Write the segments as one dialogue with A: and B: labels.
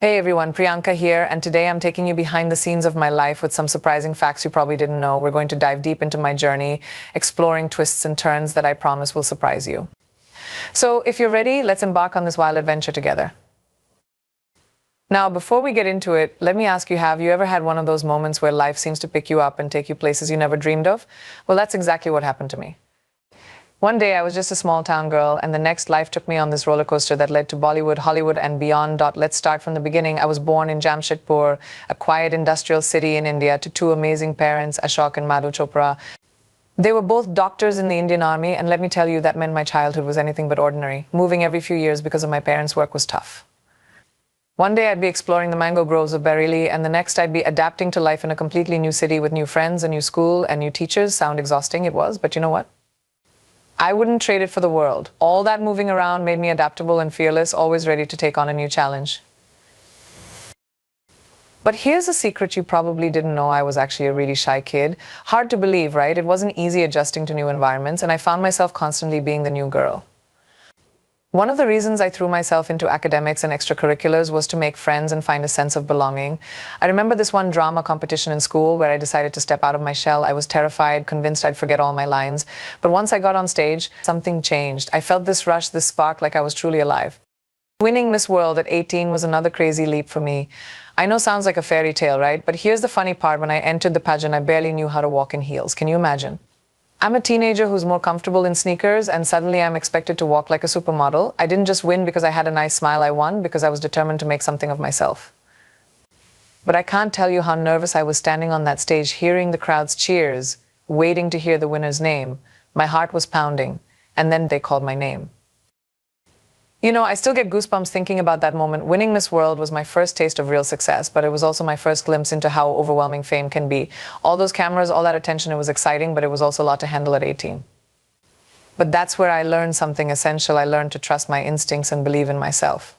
A: Hey everyone, Priyanka here, and today I'm taking you behind the scenes of my life with some surprising facts you probably didn't know. We're going to dive deep into my journey, exploring twists and turns that I promise will surprise you. So if you're ready, let's embark on this wild adventure together. Now, before we get into it, let me ask you, have you ever had one of those moments where life seems to pick you up and take you places you never dreamed of? Well, that's exactly what happened to me. One day I was just a small town girl, and the next life took me on this roller coaster that led to Bollywood, Hollywood, and beyond. Let's start from the beginning. I was born in Jamshedpur, a quiet industrial city in India, to two amazing parents, Ashok and Madhu Chopra. They were both doctors in the Indian Army, and let me tell you, that meant my childhood was anything but ordinary. Moving every few years because of my parents' work was tough. One day I'd be exploring the mango groves of Bareilly, and the next I'd be adapting to life in a completely new city with new friends, a new school, and new teachers. Sound exhausting? It was, but you know what? I wouldn't trade it for the world. All that moving around made me adaptable and fearless, always ready to take on a new challenge. But here's a secret you probably didn't know. I was actually a really shy kid. Hard to believe, right? It wasn't easy adjusting to new environments, and I found myself constantly being the new girl. One of the reasons I threw myself into academics and extracurriculars was to make friends and find a sense of belonging. I remember this one drama competition in school where I decided to step out of my shell. I was terrified, convinced I'd forget all my lines. But once I got on stage, something changed. I felt this rush, this spark, like I was truly alive. Winning Miss World at 18 was another crazy leap for me. I know sounds like a fairy tale, right? But here's the funny part. When I entered the pageant, I barely knew how to walk in heels. Can you imagine? I'm a teenager who's more comfortable in sneakers, and suddenly I'm expected to walk like a supermodel. I didn't just win because I had a nice smile. I won because I was determined to make something of myself. But I can't tell you how nervous I was standing on that stage, hearing the crowd's cheers, waiting to hear the winner's name. My heart was pounding, and then they called my name. You know, I still get goosebumps thinking about that moment. Winning Miss World was my first taste of real success, but it was also my first glimpse into how overwhelming fame can be. All those cameras, all that attention, it was exciting, but it was also a lot to handle at 18. But that's where I learned something essential. I learned to trust my instincts and believe in myself.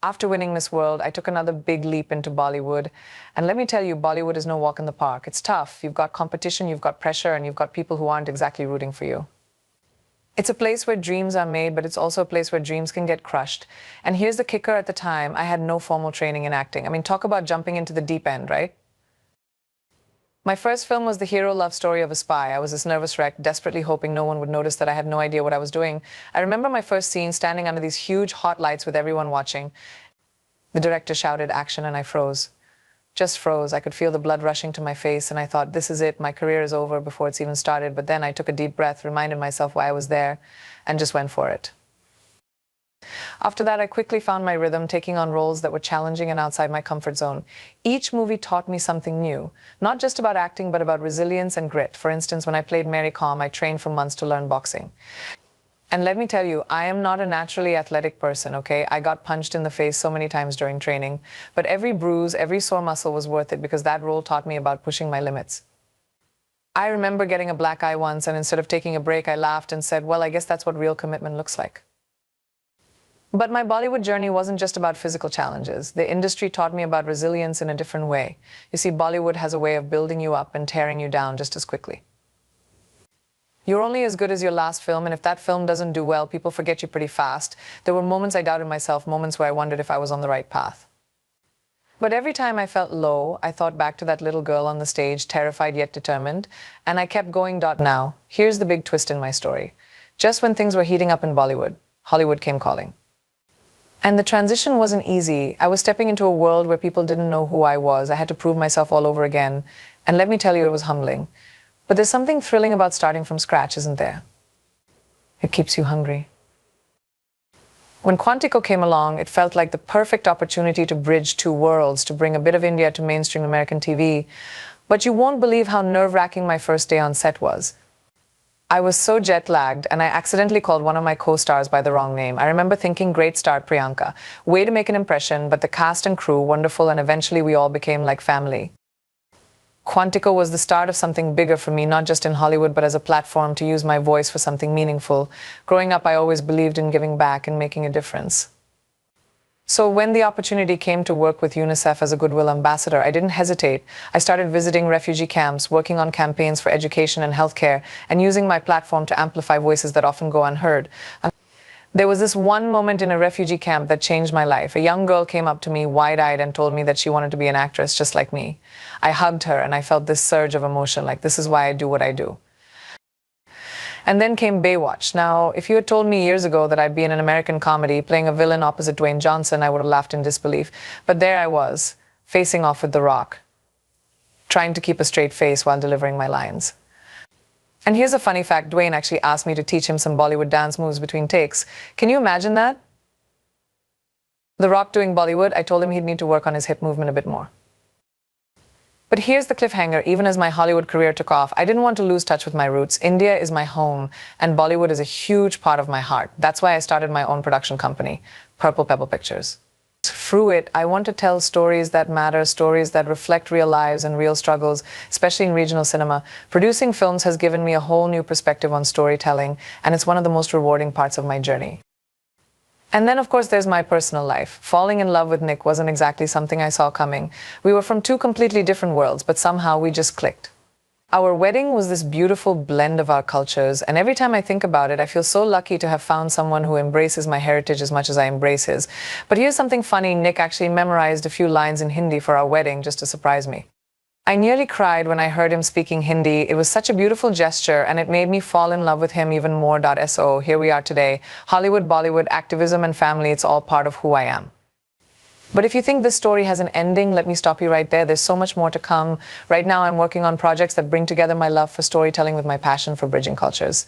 A: After winning Miss World, I took another big leap into Bollywood. And let me tell you, Bollywood is no walk in the park. It's tough. You've got competition, you've got pressure, and you've got people who aren't exactly rooting for you. It's a place where dreams are made, but it's also a place where dreams can get crushed. And here's the kicker: at the time, I had no formal training in acting. I mean, talk about jumping into the deep end, right? My first film was the hero love story of a spy. I was this nervous wreck, desperately hoping no one would notice that I had no idea what I was doing. I remember my first scene, standing under these huge hot lights with everyone watching. The director shouted action, and I froze. Just froze. I could feel the blood rushing to my face, and I thought, this is it, my career is over before it's even started. But then I took a deep breath, reminded myself why I was there, and just went for it. After that, I quickly found my rhythm, taking on roles that were challenging and outside my comfort zone. Each movie taught me something new, not just about acting, but about resilience and grit. For instance, when I played Mary Kom, I trained for months to learn boxing. And let me tell you, I am not a naturally athletic person, okay? I got punched in the face so many times during training, but every bruise, every sore muscle was worth it because that role taught me about pushing my limits. I remember getting a black eye once, and instead of taking a break, I laughed and said, well, I guess that's what real commitment looks like. But my Bollywood journey wasn't just about physical challenges. The industry taught me about resilience in a different way. You see, Bollywood has a way of building you up and tearing you down just as quickly. You're only as good as your last film, and if that film doesn't do well, people forget you pretty fast. There were moments I doubted myself, moments where I wondered if I was on the right path. But every time I felt low, I thought back to that little girl on the stage, terrified yet determined, and I kept going. Now, here's the big twist in my story. Just when things were heating up in Bollywood, Hollywood came calling. And the transition wasn't easy. I was stepping into a world where people didn't know who I was. I had to prove myself all over again. And let me tell you, it was humbling. But there's something thrilling about starting from scratch, isn't there? It keeps you hungry. When Quantico came along, it felt like the perfect opportunity to bridge two worlds, to bring a bit of India to mainstream American TV. But you won't believe how nerve-wracking my first day on set was. I was so jet-lagged, and I accidentally called one of my co-stars by the wrong name. I remember thinking, great start, Priyanka. Way to make an impression, but the cast and crew, wonderful, and eventually we all became like family. Quantico was the start of something bigger for me, not just in Hollywood, but as a platform to use my voice for something meaningful. Growing up, I always believed in giving back and making a difference. So when the opportunity came to work with UNICEF as a Goodwill ambassador, I didn't hesitate. I started visiting refugee camps, working on campaigns for education and healthcare, and using my platform to amplify voices that often go unheard. There was this one moment in a refugee camp that changed my life. A young girl came up to me wide-eyed and told me that she wanted to be an actress just like me. I hugged her and I felt this surge of emotion, like this is why I do what I do. And then came Baywatch. Now, if you had told me years ago that I'd be in an American comedy playing a villain opposite Dwayne Johnson, I would have laughed in disbelief. But there I was, facing off with The Rock, trying to keep a straight face while delivering my lines. And here's a funny fact, Dwayne actually asked me to teach him some Bollywood dance moves between takes. Can you imagine that? The Rock doing Bollywood, I told him he'd need to work on his hip movement a bit more. But here's the cliffhanger. Even as my Hollywood career took off, I didn't want to lose touch with my roots. India is my home, and Bollywood is a huge part of my heart. That's why I started my own production company, Purple Pebble Pictures. Through it, I want to tell stories that matter, stories that reflect real lives and real struggles, especially in regional cinema. Producing films has given me a whole new perspective on storytelling, and it's one of the most rewarding parts of my journey. And then, of course, there's my personal life. Falling in love with Nick wasn't exactly something I saw coming. We were from two completely different worlds, but somehow we just clicked. Our wedding was this beautiful blend of our cultures, and every time I think about it, I feel so lucky to have found someone who embraces my heritage as much as I embrace his. But here's something funny. Nick actually memorized a few lines in Hindi for our wedding just to surprise me. I nearly cried when I heard him speaking Hindi. It was such a beautiful gesture, and it made me fall in love with him even more. So here we are today. Hollywood, Bollywood, activism, and family, it's all part of who I am. But if you think this story has an ending, let me stop you right there. There's so much more to come. Right now, I'm working on projects that bring together my love for storytelling with my passion for bridging cultures.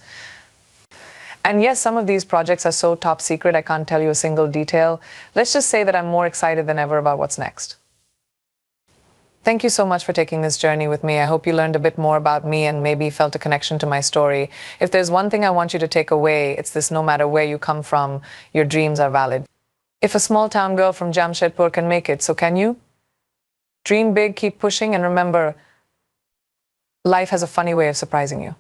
A: And yes, some of these projects are so top secret, I can't tell you a single detail. Let's just say that I'm more excited than ever about what's next. Thank you so much for taking this journey with me. I hope you learned a bit more about me and maybe felt a connection to my story. If there's one thing I want you to take away, it's this: no matter where you come from, your dreams are valid. If a small town girl from Jamshedpur can make it, so can you? Dream big, keep pushing, and remember, life has a funny way of surprising you.